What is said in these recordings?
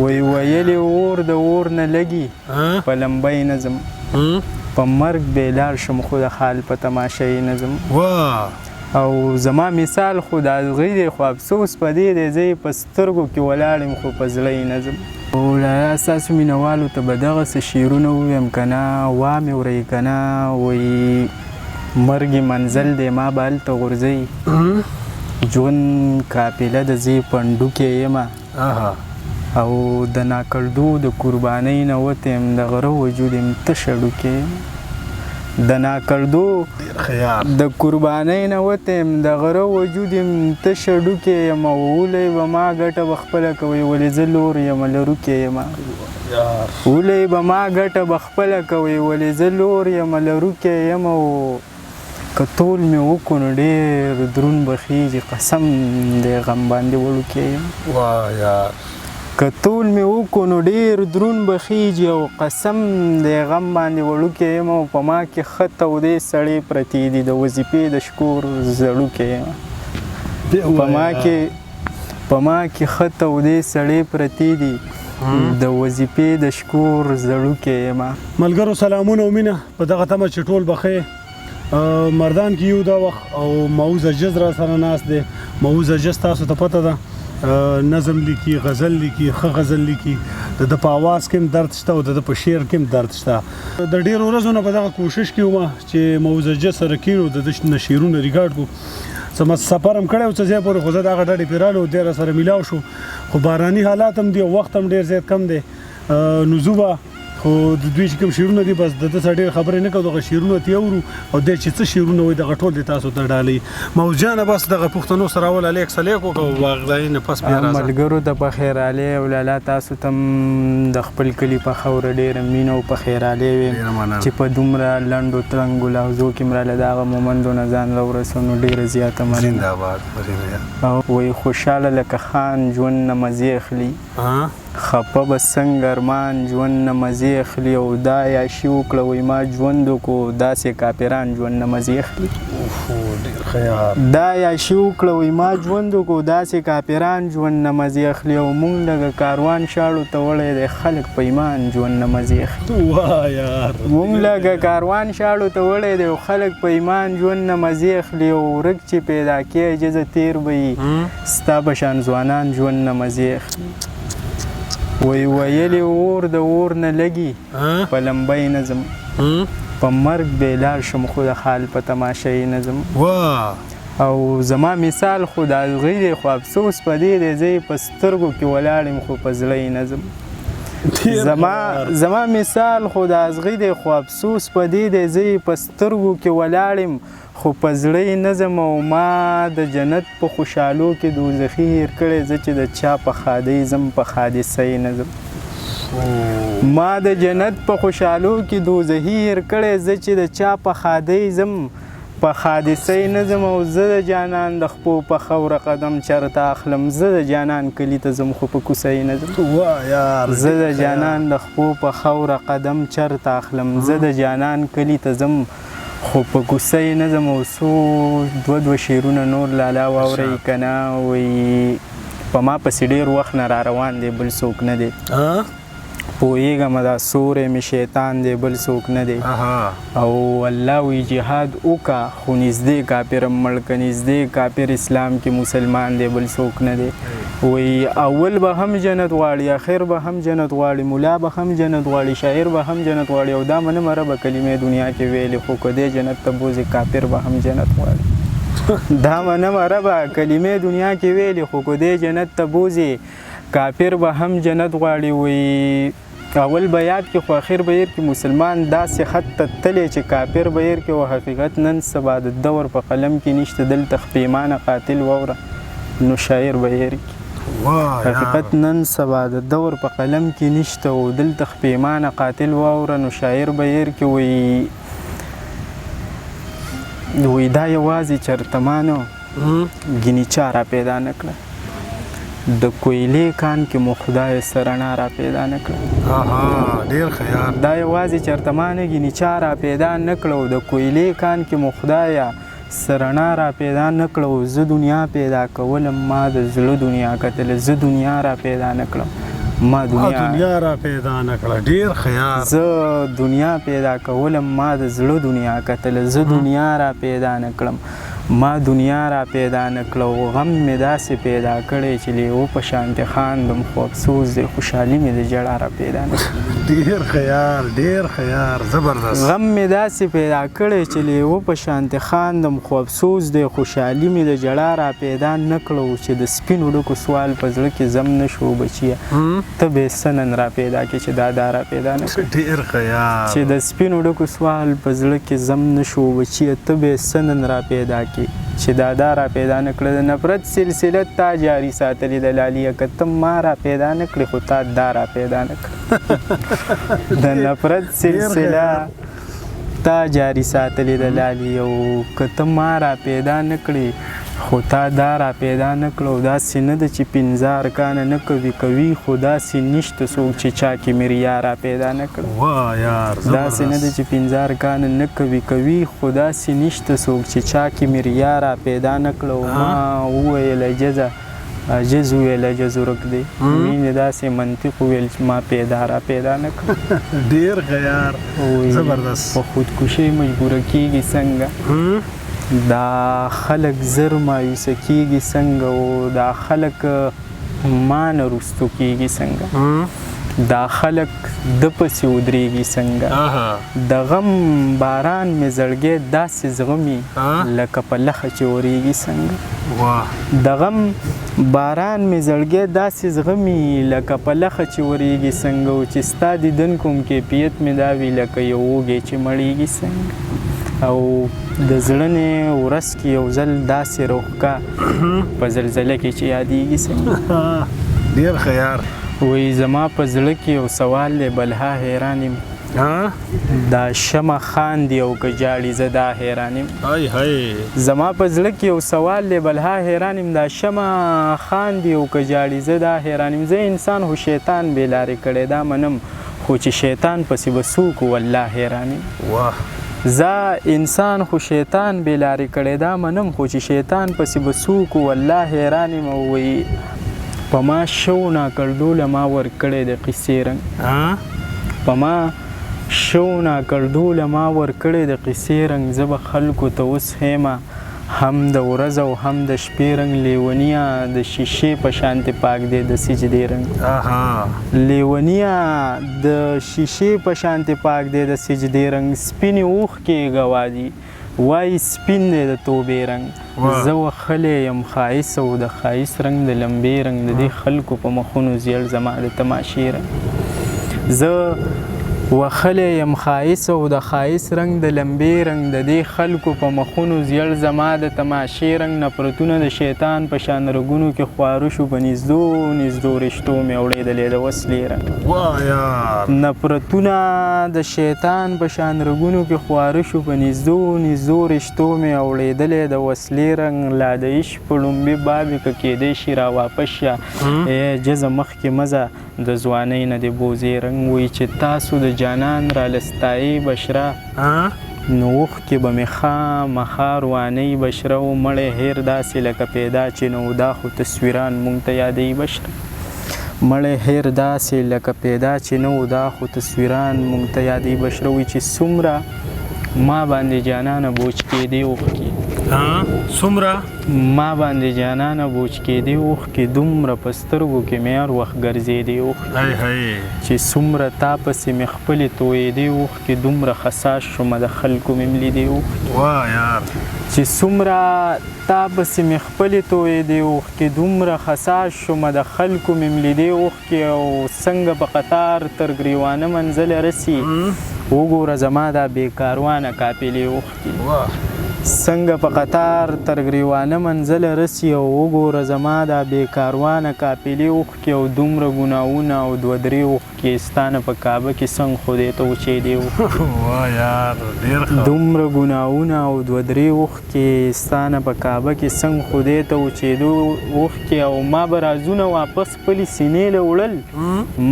وی ویلی اور د اور نه لګي په لمبۍ نه ځم په مرګ بېلار شم خو د حال په تماشایي نه ځم او زما مثال خو د ازغي دی خو افسوس په دې دی زه یې په سترګو کې ولاړ یم خو په زړه یې نه ځم او لالا ستاسو مینهوالو ته به دغسې شعرونه ووایم که نه وامې ورئ که نه وایي مرګ منزل دی ما به هلته غورځوي ژوند قافله د زه پنډوکې یم او د ناکړدو د قربانۍ نه وتی یم د غره وجود یم تشه ډوکې یم د ناکړدو د قربانۍ نه وتی یم د غره وجود یم تشه ډوکې یم او ولی به ما ګټه به خپله کوئ ولې زه لور یم لروکې یم ولی به ما ګټه به خپله کوئ ولې زه لور یم لروکې یم او که تول مې وکړو نو ډېر دروند به خیږي قسم دی غم باندې وړوکی یم که تول مې وکړو نو ډېر دروند به خیږي او قسم دی غم باندې وړوکی یم او په ما کې ښه تودې سړې پرتې دي د وظیفې د شکور زړوکی یم په ما کې ښه تودې سړې پرتې دي د وظیفې د شکور زړوکی یم ملګرو سلامونه او مینه په دغه تمه چې ټول بخیر مردان کې یو دا وخت او معوذ عجز را سره ناست دی معوذ عجز تاسو ته پته ده نظم لیکي غزل لیکي ښه غزل لیکي د ده په اواز کې هم درد شته او د ده په شعر کې هم درد شته د ډېرو ورځو نه په دغه کوشش کې وم چې معوذ عجز سره کینو د ده نه شعرونه ریکارډ کړو څه سفر هم کړی و څه ځای پورې خو زه دغه ډډې پرې راغلو دی راسره میلاو شو خو باراني حالات هم دي او وخت هم ډېر زیات کم دی نو زه به خو د دوی چې کوم شعرونه دي بس د ده سره ډېرې خبرې نه کوو دغه شعرونه ورته اورو او دی چې څه شعرونه وایي دغه ټول دی تاسو ته ډالۍ معوذ جانه بس دغه پښتنو سره اول علیک سلیک وکړو واغدایي نه پس بیا راځه ملګرو ته په خیرالۍ او لالا تاسو ته هم د خپل کلي په خاوره ډېره مینه او په خیرالۍ ویم چې په دومره لنډو ترنګو لحظو کې م راله د هغه مومندو نه ځان راورسو نو ډېره زیاته مننه او وایي خوشحاله لکه خان ژوند نه مزې اخلي خپه به څنګه ارمان ژوند نه مزې اخلي او دا عیاشي وکړه وایي ما ژوند وکړو داسې کاپران ژوند نه مزې اخلي دا عیاشي وکړه وایي ما ژوند وکړو داسې کاپران ژوند نه مزې اخلي او موږ لږه کاروان شاړو ته وړی دی خلک په ایمان ژوند نه مزې اخلي موږ لږه کاروان شاړو ته وړی دی او خلک په ایمان ژوند نه مزې اخلي او ورک چې پیدا کې عجزه تیر به یي ستا په شان ځوانان ژوند نه مزې اخلي وی ویلی اور د اور نه لګي په لمبۍ نه ځم په مرګ بېلار شم خو د حال په تماشایي نه ځم او زما مثال خو د ازغي دی خو افسوس په دې دی زه یې په سترګو کې ولاړ یم خو په زړه یې نه ځم زما مثال خو د ازغي دی خو افسوس په دې دی زه یې په سترګو کې ولاړ یم خو په زړه یې نه ځم او ما د جنت په خوشحالو کې دوزخي هیر کړی زه چې د چا په ښادۍ ځم په حادثه یې نه ځم ما د جنت په خوشحالو کې دوزخي هیر کړی زه چې د چا په ښادۍ ځم په حادثه یې نه ځم او زه د جانان د خپو په خوره قدم چرته اخلم زه د جانان کلي ته ځم خو په کوڅه یې نه ځم زه د جانان د خپو په خوره قدم چرته اخلم زه د جانان کلي ته ځم خو په کوڅه یې نه ځم او څو دوه شعرونه نور لالا واورئ که نه وایي په ما پسې ډېر وخت نه را روان دی بل څوک نه دی پوهېږم دا سوری مې شیطان دی بل څوک نه دی او الله وایي جهاد وکړه خو نږدې کافر مړ که نږدې کافر اسلام کې مسلمان دی بل څوک نه دی وایي اول به هم جنت غواړي اخر به هم جنت غواړي ملا به هم جنت غواړي شاعر به هم جنت غواړي او دا منمه ربه کلمې دنیا کې ویلې خو که دی جنت ته بوځي کافر به هم جنت غواړي دا منمه ربه کلمې دنیا کې ویلې خو که دی جنت ته بوځي کافر به هم جنت غواړي وایي اول به یاد کې خو اخر به هیر کې مسلمان داسې خط ته تللی چې کافر به هیر کې و حقیقت نن سبا د دور په قلم کې نشته دلته خپیمانه قاتل واوره نو شاعر به هیر کې حقیقت نن سبا د دور په قلم کې نشته او دلته خپیمانه قاتل واوره نو شاعر به هیر کې وایي دا یوازې چرتمانو ګینې چا را پیدا نه کړه د کویلې کان کې مو خدای سرنا را پیدا نه کړه ډېر خیال دا یوازې چرتمانه ګینې چا را پیدا نه کړه د کویلې کان کې مو خدایه سرنا را پیدا نه کړه زه دنیا پیدا کولم ما د زړه دنیا کتله زه دنیا را پیدا نه کړم ما دنیا را پیدا نکړه. ډیر خیار. زه دنیا پیدا کولم، ما د زړه دنیا کتله. زه دنیا را پیدا نکړم، ما دنیا را پیدا نکړه. او غم مې داسې پیدا کړی چې لیو په شانتې خاندم، خو افسوس دی خوشحالي مې د جړا را پیدا نکړه. ډیر خیار، ډیر خیار، زبردست. غم مې داسې پیدا کړی چې لیو په شانتې خاندم، خو افسوس دی خوشحالي مې د جړا را پیدا نکړه. چې د سپینو ډکو سوال په زړه کې زم نشو بچیه، ته به سنن را پیدا کې چې دا را پیدا نکړه. ډیر خیار. چې د سپینو ډکو سوال په زړه کې زم نشو بچیه، ته به سنن را پیدا کې چې دا را پیدا نکړه. د نفرت سلسله تا جاری ساتلې د لالیه، که ته ما را پیدا نکړې خو تا دا را پیدا نکړه. د نفرت سلسله تا جاری ساتلې د لالیه، او که ته ما را پیدا نکړې خو تا دا را پیدا نکړه. او داسې نه ده چې 15 کاله نه کوي، خو داسې نشته څوک چې چا کې مې ریا را پیدا نکړه. واه یار، داسې نه ده چې 15 کاله نه کوي، خو داسې نشته څوک چې چا کې مې ریا را پیدا نکړه. او ما وویل عجز وویل عجز ورک دی، مینې داسې منطق وویل چې ما پیدا نکړه. ډیر خیار، زبردست. په خودکشي مجبوره کېږي څنګه، دا خلک زر مایوسه کېږي څنګه، او دا خلک ما نه رستو کېږي څنګه، دا خلک د پسې ودرېږي څنګه. د غم باران مې زړګی داسې زغمي لکه په لخه چې ورېږي څنګه. د غم باران مې زړګی داسې زغمي لکه په لخه چې ورېږي څنګه. او چې ستا دیدن کوم کیفیت مې دا وي لکه یو وږی چې مړېږي څنګه. او د زړه نه ورځ کې یو ځل داسې روښکا په زلزله کې چې یادېږي څنګه. ډیر خیار. وایي زما په زړه کې یو سوال دی بلها حیران یم، دا شمع خاندي او که جاړي زه دا حیران یم. زما په زړه کې یو سوال دی بلها حیران یم، دا شمع خاندي او که جاړي زه دا حیران یم. زه انسان خو شیطان بې لارې کړی دا منم، خو چې شیطان پسې به څوک والله حیران یم. زه انسان خو شیطان بې لارې کړی دا منم، خو چې شیطان پسې به څوک والله حیران یم. او وایي په ما شو ناکړدوله ما ورکړی د قیسې رنګ، په ما شو ناکړدوله ما ورکړی د قیسې رنګ. زه به خلکو ته اوس خیمه هم د ورځ او هم د شپې رنګ. لیونیه د شیشې په شانتې پاک دی د سجدې رنګ، لیونیه د شیشې په شانتې پاک دی د سجدې رنګ. سپینې اوښکې ګوا دي وایي سپین دی د توبې رنګ. زه وښلی یم ښایست او د ښایست رنګ د لمبې رنګ، د دې خلکو په مخونو زیړ زما د تماشې رنګ. زه وښلی یم ښایست او د ښایست رنګ د لمبې رنګ، د دې خلکو په مخونو زیړ زما د تماشې رنګ. نفرتونه د شیطان په شان رګونو کې خواره شو، په نږدو رشتو مې اورېدلې د وسلې رنګ. نفرتونه د شیطان په شان رګونو کې خواره شو، په نږدو رشتو مې اورېدلې د وسلې رنګ. لا د عشق په لومبي باب که کېدی شي را واپس شه، جزه مخکې مزه د ځوانۍ نه د بوزې رنګ. وایي چې تاسو د جانان را لستایي بشره، نو اوښکې به مې خامخا روانۍ بشره. و مړی هیر داسې لکه پیدا چې نو دا خو تصویران مونږ ته یادوي بشره. مړی هیر داسې لکه پیدا چې نو دا خو تصویران مونږ ته یادوي بشره. وایي چې څومره ما باندې جانانه بوج کېدې اوښکې، څومره ما باندې جانانه بوج کېدې اوښکې، دومره په سترګو کې مې هر وخت ګرځېدې اوښکې. چې څومره تا پسې مې خپلې تویېدې اوښکې، دومره خساس شومه د خلکو مې ملیدې اوښکې. چې څومره تا پسې مې خپلې تویېدې اوښکې، دومره خساس شومه د خلکو مې ملیدې اوښکې. او څنګه په قطار تر ګریوانه منزله رسي، وګوره زما دا بېکاروانه قافلې اوښکې. څنګه په قطار تر ګریوانه منزله رسي، او وګوره زما دا بېکاروانه قافلې اوښکې. او دومره ګناهونه او دوه درې اوښکې ستا نه په کعبه کې څنګ خدای ته وچېدې اوښکې. دومره ګناهونه او دوه درې اوښکې ستا نه په کعبه کې څنګ خدای ته وچېدې اوښکې. او ما به رازونه واپس خپلې سینې له وړل،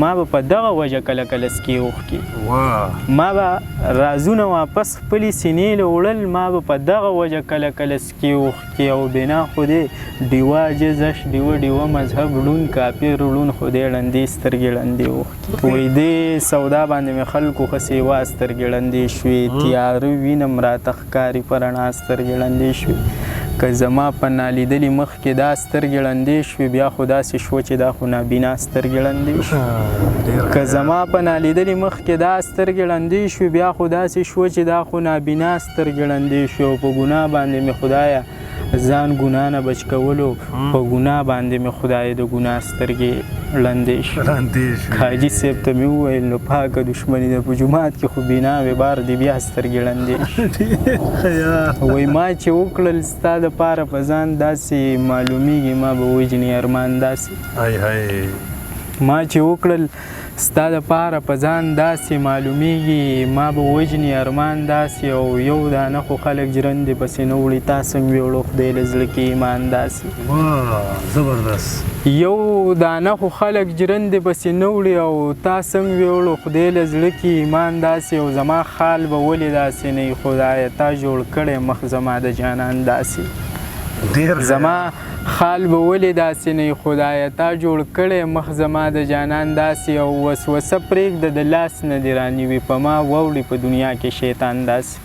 ما به په دغه وجه کله کله سکې اوښکې. ما به رازونه واپس خپلې سینې له وړل، ما به په دغه دغه وجه کله کله سکي اوښکي او بنا خو دې ډیوه جزش ډیوه مذهب ړوند کافر ړوند خو دې ړندې سترګې ړندې اوښکي وایي دې سودا باندې مې خلکو ښه سیوا سترګې ړندې شوې تیاره وینم راته ښکاري په رڼا سترګې ړندې شوې که زما په نالیدلي مخ کې دا سترګې ړندې شوې بیا خو داسې شوه چې دا خو نابینا سترګې ړندې شوې که زما په نالیدلي مخ کې دا سترګې ړندې شوې بیا خو داسې شوه چې دا خو نابینا سترګې ړندې شوې او په ګناه باندې مې خدایه ځان ګناه نه بچ کولو په ګناه باندې مې خدای د ګناه سترګې ړندې شوې حاجي صاحب ته مې وویل نو پاکه دښمني ده په جومات کې خو بنا وې بار دې بیا سترګې ړندې شوې وایي ما چې وکړل ستا دپاره په ځان داسې معلومیږي ما به وجني ارمان داسې ما چې وکړل ستا دپاره په ځان داسې معلومیږي ما به وجني ارمان داسې او یو دانه خو خلک ژرندې پسې نه وړي تا څنګه ویوړو خدای له زړه کې ایمان داسې زبردست یو دانه خو خلک ژرندې پسې نه وړي او تا څنګه ویوړو خدای له زړه کې ایمان داسې او زما خال به ولې داسې نه وي خدایه تا جوړ کړی مخ زما د جانان داسې زما خال به ولې داسې نه وي خدایه تا جوړ کړی مخ زما د جانان داسې او وسوسه پرېږده د لاس نه دې رانیوي په ما واوړي په دنیا کې شیطان داسې